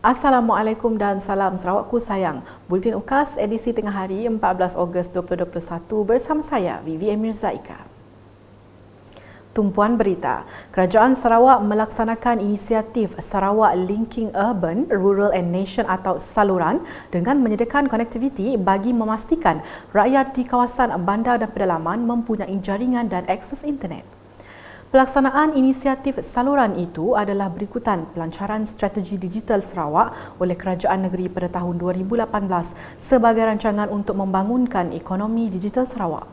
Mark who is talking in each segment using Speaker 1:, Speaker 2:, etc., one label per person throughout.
Speaker 1: Assalamualaikum dan salam Sarawakku sayang. Bulletin UKAS edisi tengah hari 14 Ogos 2021 bersama saya Vivi Emir Zaika. Tumpuan berita, Kerajaan Sarawak melaksanakan inisiatif Sarawak Linking Urban, Rural and Nation atau saluran dengan menyediakan konektiviti bagi memastikan rakyat di kawasan bandar dan pedalaman mempunyai jaringan dan akses internet. Pelaksanaan inisiatif saluran itu adalah berikutan pelancaran strategi digital Sarawak oleh Kerajaan Negeri pada tahun 2018 sebagai rancangan untuk membangunkan ekonomi digital Sarawak.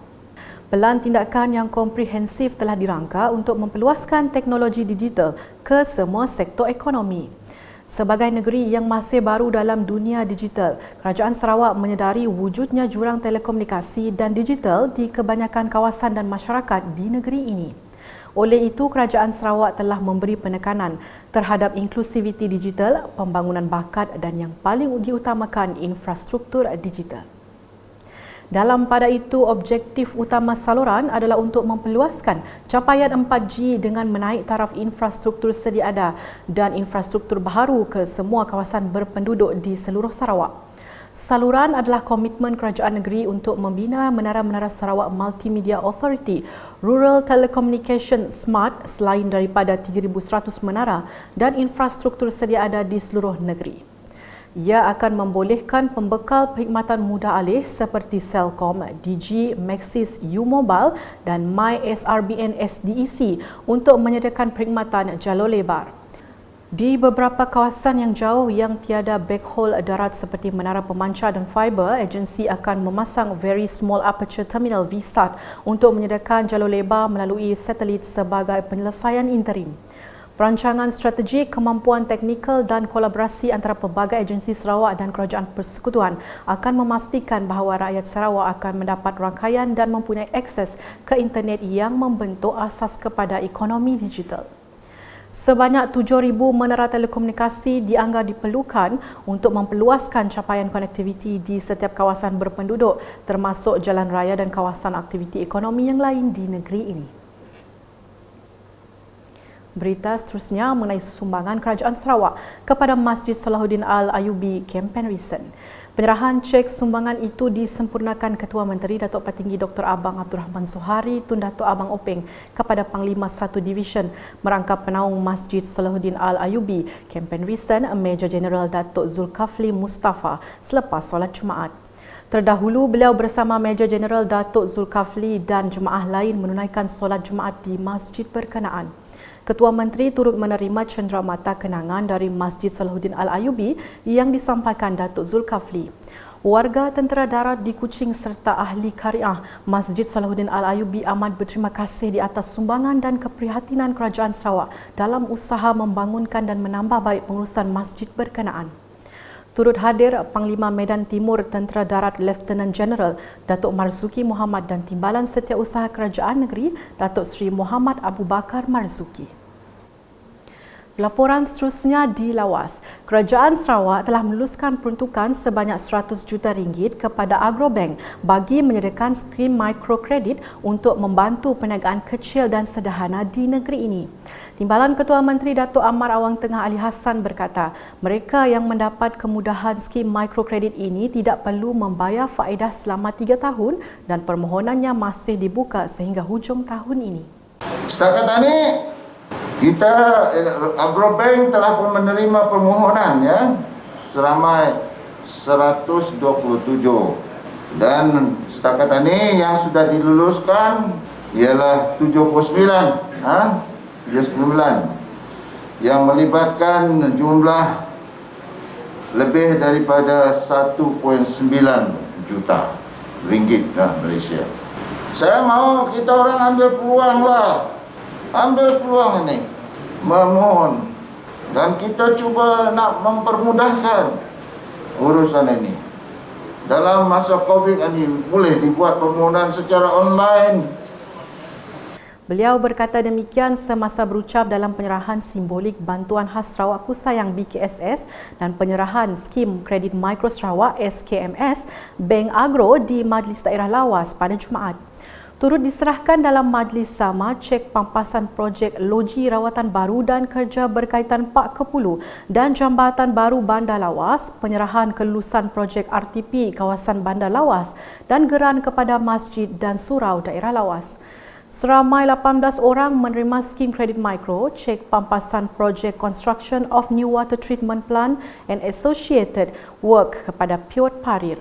Speaker 1: Pelan tindakan yang komprehensif telah dirangka untuk memperluaskan teknologi digital ke semua sektor ekonomi. Sebagai negeri yang masih baru dalam dunia digital, Kerajaan Sarawak menyedari wujudnya jurang telekomunikasi dan digital di kebanyakan kawasan dan masyarakat di negeri ini. Oleh itu, Kerajaan Sarawak telah memberi penekanan terhadap inklusiviti digital, pembangunan bakat dan yang paling diutamakan infrastruktur digital. Dalam pada itu, objektif utama saluran adalah untuk memperluaskan capaian 4G dengan menaik taraf infrastruktur sedia ada dan infrastruktur baharu ke semua kawasan berpenduduk di seluruh Sarawak. Saluran adalah komitmen kerajaan negeri untuk membina Menara-Menara Sarawak Multimedia Authority Rural Telecommunication Smart selain daripada 3,100 menara dan infrastruktur sedia ada di seluruh negeri. Ia akan membolehkan pembekal perkhidmatan mudah alih seperti Celcom, Digi, Maxis, U-Mobile dan MySRBN SDEC untuk menyediakan perkhidmatan jalur lebar. Di beberapa kawasan yang jauh yang tiada backhaul darat seperti menara pemancar dan fiber, agensi akan memasang Very Small Aperture Terminal VSAT untuk menyediakan jalur lebar melalui satelit sebagai penyelesaian interim. Perancangan strategi, kemampuan teknikal dan kolaborasi antara pelbagai agensi Sarawak dan Kerajaan Persekutuan akan memastikan bahawa rakyat Sarawak akan mendapat rangkaian dan mempunyai akses ke internet yang membentuk asas kepada ekonomi digital. Sebanyak 7,000 menara telekomunikasi dianggar diperlukan untuk memperluaskan capaian konektiviti di setiap kawasan berpenduduk termasuk jalan raya dan kawasan aktiviti ekonomi yang lain di negeri ini. Berita seterusnya mengenai sumbangan Kerajaan Sarawak kepada Masjid Salahuddin Al-Ayubi kempen recent. Penyerahan cek sumbangan itu disempurnakan Ketua Menteri Datuk Patinggi Dr. Abang Abdul Rahman Suhari Tun Datuk Abang Openg kepada Panglima 1 Division merangkap penaung Masjid Salahuddin Al-Ayubi kempen recent Major General Datuk Zulkafli Mustafa selepas solat Jumaat. Terdahulu, beliau bersama Major General Datuk Zulkafli dan jemaah lain menunaikan solat Jumaat di masjid berkenaan. Ketua Menteri turut menerima cenderamata kenangan dari Masjid Salahuddin Al-Ayubi yang disampaikan Datuk Zulkafli. Warga tentera darat di Kuching serta ahli kariah Masjid Salahuddin Al-Ayubi amat berterima kasih di atas sumbangan dan keprihatinan Kerajaan Sarawak dalam usaha membangunkan dan menambah baik pengurusan masjid berkenaan. Turut hadir Panglima Medan Timur Tentera Darat Lieutenant General Datuk Marzuki Muhammad dan Timbalan Setiausaha Kerajaan Negeri Datuk Seri Muhammad Abu Bakar Marzuki. Laporan seterusnya di Lawas. Kerajaan Sarawak telah meluluskan peruntukan sebanyak RM100 juta kepada Agrobank bagi menyediakan skrim mikrokredit untuk membantu perniagaan kecil dan sederhana di negeri ini. Timbalan Ketua Menteri Datuk Amar Awang Tengah Ali Hassan berkata, mereka yang mendapat kemudahan skim mikrokredit ini tidak perlu membayar faedah selama 3 tahun dan permohonannya masih dibuka sehingga hujung tahun ini.
Speaker 2: Setakat ini kita Agrobank telah pun menerima permohonan seramai 127 dan setakat ini yang sudah diluluskan ialah 79 yang melibatkan jumlah lebih daripada 1.9 juta ringgit Malaysia. Saya mahu kita orang ambil peluang ini, memohon dan kita cuba nak mempermudahkan urusan ini. Dalam masa COVID ini boleh dibuat permohonan secara online.
Speaker 1: Beliau berkata demikian semasa berucap dalam penyerahan simbolik Bantuan Khas Sarawakku Sayang BKSS dan penyerahan Skim Kredit Mikro Sarawak SKMS Bank Agro di Majlis Daerah Lawas pada Jumaat. Turut diserahkan dalam majlis sama cek pampasan projek loji rawatan baru dan kerja berkaitan Park Kepulu dan Jambatan Baru Bandar Lawas, penyerahan kelulusan projek RTP kawasan Bandar Lawas dan geran kepada masjid dan surau daerah Lawas. Seramai 18 orang menerima skim kredit mikro, cek pampasan projek Construction of New Water Treatment Plant and Associated Work kepada Piot Parir.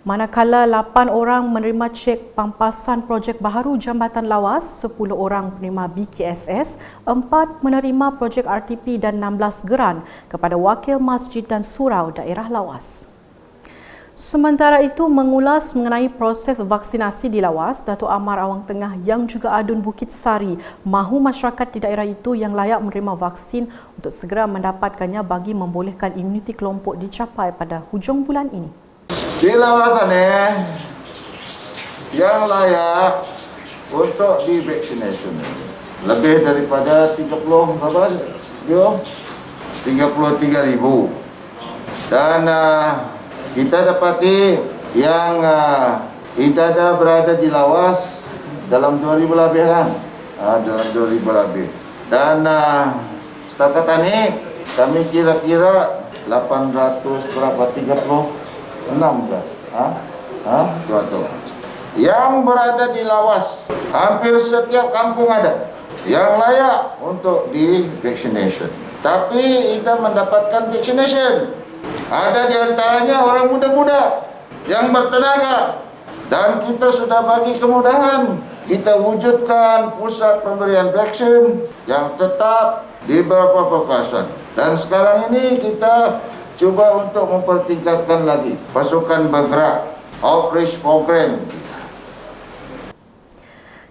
Speaker 1: Manakala 8 orang menerima cek pampasan projek baharu Jambatan Lawas, 10 orang menerima BKSS, 4 menerima projek RTP dan 16 geran kepada wakil masjid dan surau daerah Lawas. Sementara itu, mengulas mengenai proses vaksinasi di Lawas, Datuk Amar Awang Tengah yang juga Adun Bukit Sari mahu masyarakat di daerah itu yang layak menerima vaksin untuk segera mendapatkannya bagi membolehkan imuniti kelompok dicapai pada hujung bulan ini.
Speaker 2: Di Lawasan yang layak untuk di vaccination lebih daripada 33,000 dan kita dapati yang kita berada di Lawas dalam 2000 lebih kan, dalam 2000 lebih. Dan setakat ini kami kira-kira 800 berapa 16 yang berada di Lawas, hampir setiap kampung ada yang layak untuk di vaccination. Tapi kita mendapatkan vaccination. Ada di antaranya orang muda-muda yang bertenaga dan kita sudah bagi kemudahan. Kita wujudkan pusat pemberian vaksin yang tetap di beberapa kawasan. Dan sekarang ini kita cuba untuk mempertingkatkan lagi pasukan bergerak outreach program.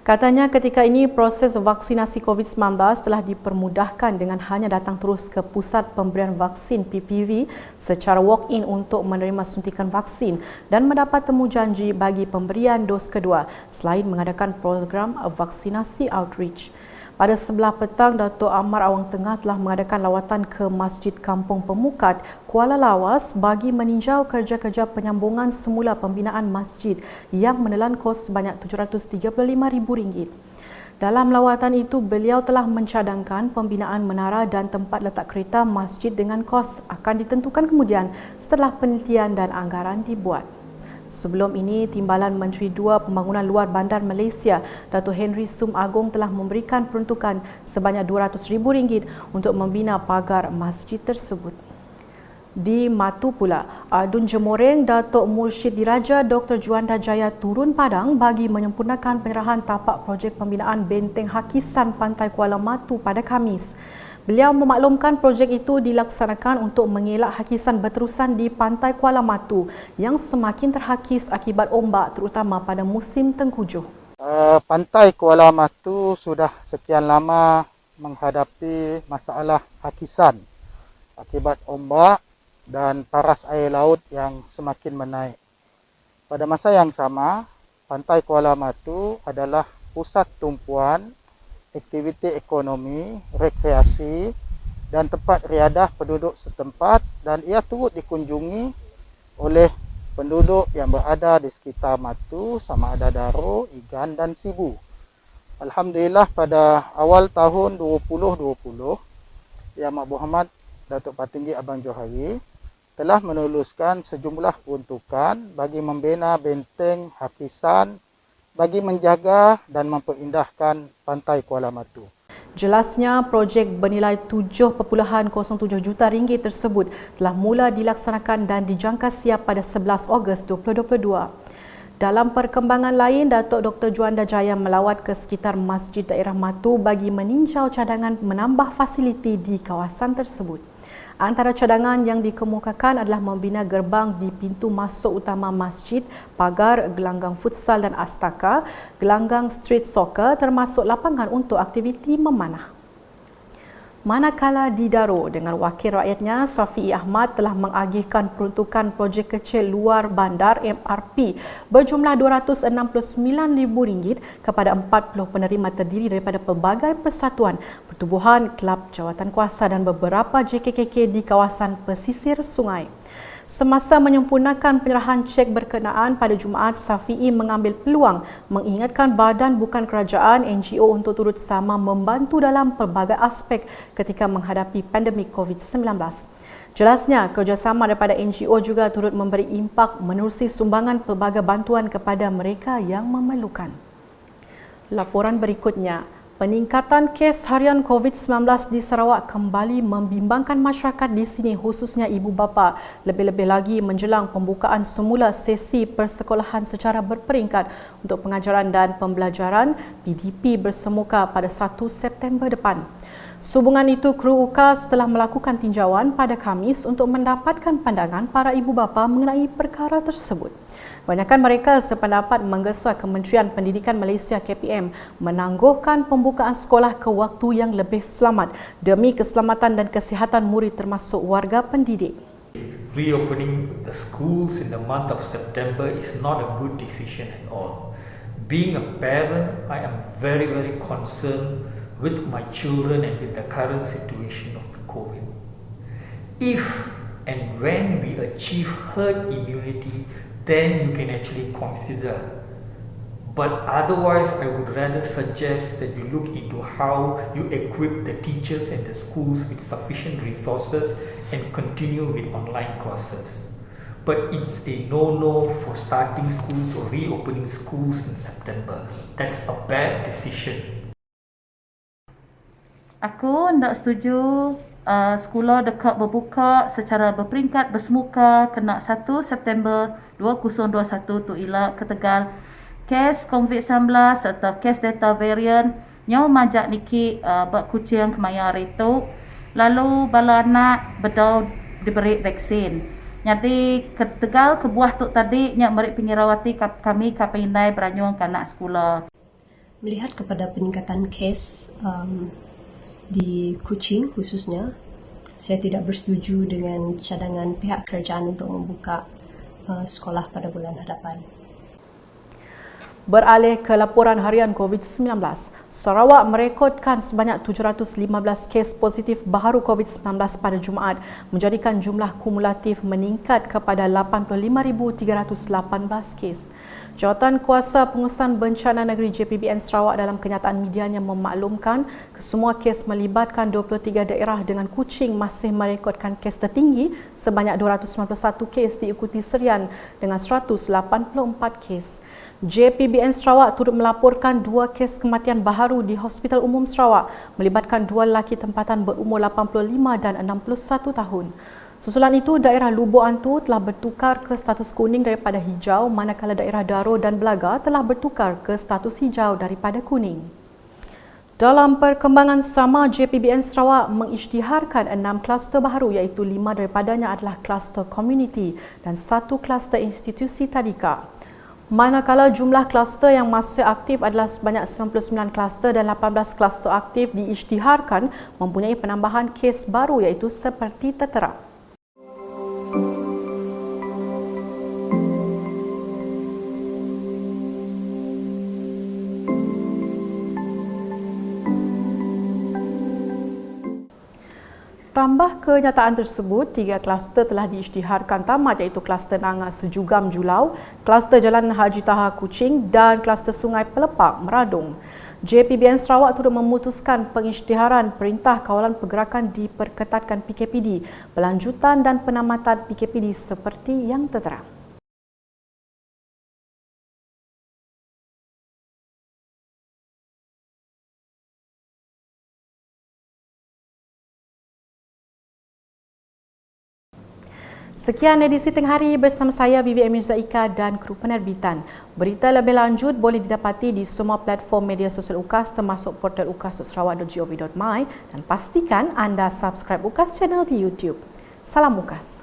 Speaker 1: Katanya ketika ini proses vaksinasi COVID-19 telah dipermudahkan dengan hanya datang terus ke Pusat Pemberian Vaksin PPV secara walk-in untuk menerima suntikan vaksin dan mendapat temu janji bagi pemberian dos kedua selain mengadakan program vaksinasi outreach. Pada sebelah petang, Datuk Amar Awang Tengah telah mengadakan lawatan ke Masjid Kampung Pemukat, Kuala Lawas bagi meninjau kerja-kerja penyambungan semula pembinaan masjid yang menelan kos sebanyak RM735,000. Dalam lawatan itu, beliau telah mencadangkan pembinaan menara dan tempat letak kereta masjid dengan kos akan ditentukan kemudian setelah penelitian dan anggaran dibuat. Sebelum ini, Timbalan Menteri 2 Pembangunan Luar Bandar Malaysia, Datuk Henry Sum Agong telah memberikan peruntukan sebanyak RM200,000 untuk membina pagar masjid tersebut. Di Matu pula, Adun Jemoreng, Datuk Mursyid Diraja Dr. Juanda Jaya turun padang bagi menyempurnakan penyerahan tapak projek pembinaan benteng hakisan Pantai Kuala Matu pada Khamis. Beliau memaklumkan projek itu dilaksanakan untuk mengelak hakisan berterusan di Pantai Kuala Matu yang semakin terhakis akibat ombak terutama pada musim tengkujuh.
Speaker 3: Pantai Kuala Matu sudah sekian lama menghadapi masalah hakisan akibat ombak dan paras air laut yang semakin menaik. Pada masa yang sama, Pantai Kuala Matu adalah pusat tumpuan aktiviti ekonomi, rekreasi dan tempat riadah penduduk setempat dan ia turut dikunjungi oleh penduduk yang berada di sekitar Matu sama ada Daro, Igan dan Sibu. Alhamdulillah pada awal tahun 2020, Yang Amat Berhormat Datuk Patinggi Abang Johari telah menuluskan sejumlah peruntukan bagi membina benteng hakisan bagi menjaga dan memperindahkan Pantai Kuala Matu.
Speaker 1: Jelasnya, projek bernilai RM7.07 juta tersebut telah mula dilaksanakan dan dijangka siap pada 11 Ogos 2022. Dalam perkembangan lain, Datuk Dr. Juanda Jaya melawat ke sekitar Masjid Daerah Matu bagi meninjau cadangan menambah fasiliti di kawasan tersebut. Antara cadangan yang dikemukakan adalah membina gerbang di pintu masuk utama masjid, pagar, gelanggang futsal dan astaka, gelanggang street soccer termasuk lapangan untuk aktiviti memanah. Manakala di Daro dengan wakil rakyatnya, Safi'i Ahmad telah mengagihkan peruntukan projek kecil luar bandar MRP berjumlah RM269,000 kepada 40 penerima terdiri daripada pelbagai persatuan, pertubuhan, kelab jawatan kuasa dan beberapa JKKK di kawasan pesisir sungai. Semasa menyempurnakan penyerahan cek berkenaan pada Jumaat, Safi'i mengambil peluang mengingatkan badan bukan kerajaan NGO untuk turut sama membantu dalam pelbagai aspek ketika menghadapi pandemik COVID-19. Jelasnya, kerjasama daripada NGO juga turut memberi impak menerusi sumbangan pelbagai bantuan kepada mereka yang memerlukan. Laporan berikutnya. Peningkatan kes harian COVID-19 di Sarawak kembali membimbangkan masyarakat di sini, khususnya ibu bapa, lebih-lebih lagi menjelang pembukaan semula sesi persekolahan secara berperingkat untuk pengajaran dan pembelajaran PDP bersemuka pada 1 September depan. Sehubungan itu, kru UKAS telah melakukan tinjauan pada Khamis untuk mendapatkan pandangan para ibu bapa mengenai perkara tersebut. Kebanyakan mereka sependapat menggesa Kementerian Pendidikan Malaysia KPM menangguhkan pembukaan sekolah ke waktu yang lebih selamat demi keselamatan dan kesihatan murid termasuk warga pendidik.
Speaker 4: Reopening the schools in the month of September is not a good decision at all. Being a parent, I am very concerned with my children and with the current situation of the COVID. If and when we achieve herd immunity, then you can actually consider. But otherwise, I would rather suggest that you look into how you equip the teachers and the schools with sufficient resources and continue with online classes. But it's a no-no for starting schools or reopening schools in September. That's a bad decision.
Speaker 5: Aku tidak setuju sekolah dekat berbuka secara berperingkat bersemuka kena 1 September 2021 tu ialah ketegal kes COVID-19 serta kes Delta varian yang majak niki berkucing kemaya retuk lalu bala anak bedau diberi vaksin. Jadi ketegal kebuah tu tadi nyak merik pengirawati kami kapindai beranyung kanak sekolah.
Speaker 6: Melihat kepada peningkatan kes di Kuching khususnya, saya tidak bersetuju dengan cadangan pihak kerajaan untuk membuka sekolah pada bulan hadapan.
Speaker 1: Beralih ke laporan harian COVID-19, Sarawak merekodkan sebanyak 715 kes positif baharu COVID-19 pada Jumaat, menjadikan jumlah kumulatif meningkat kepada 85,318 kes. Jawatan Kuasa Pengurusan Bencana Negeri JPBN Sarawak dalam kenyataan medianya memaklumkan kesemua kes melibatkan 23 daerah dengan Kuching masih merekodkan kes tertinggi sebanyak 291 kes diikuti Serian dengan 184 kes. JPBN Sarawak turut melaporkan 2 kes kematian baharu di Hospital Umum Sarawak melibatkan 2 lelaki tempatan berumur 85 dan 61 tahun. Susulan itu, daerah Lubuk Antu telah bertukar ke status kuning daripada hijau, manakala daerah Daro dan Belaga telah bertukar ke status hijau daripada kuning. Dalam perkembangan sama, JPBN Sarawak mengisytiharkan 6 kluster baharu iaitu 5 daripadanya adalah kluster komuniti dan 1 kluster institusi tadika. Manakala jumlah kluster yang masih aktif adalah sebanyak 99 kluster dan 18 kluster aktif diisytiharkan mempunyai penambahan kes baru iaitu seperti tertera. Tambah kenyataan tersebut, 3 kluster telah diisytiharkan tamat iaitu kluster Nangas Sejugam Julau, kluster Jalan Haji Taha Kuching dan kluster Sungai Pelepak Meradung. JPBN Sarawak turut memutuskan pengisytiharan Perintah Kawalan Pergerakan diperketatkan PKPD, berlanjutan dan penamatan PKPD seperti yang tertera. Sekian edisi tengah hari bersama saya Vivi Amirza Ika dan kru penerbitan. Berita lebih lanjut boleh didapati di semua platform media sosial UKAS termasuk portal ukas.sarawak.gov.my dan pastikan anda subscribe UKAS channel di YouTube. Salam UKAS.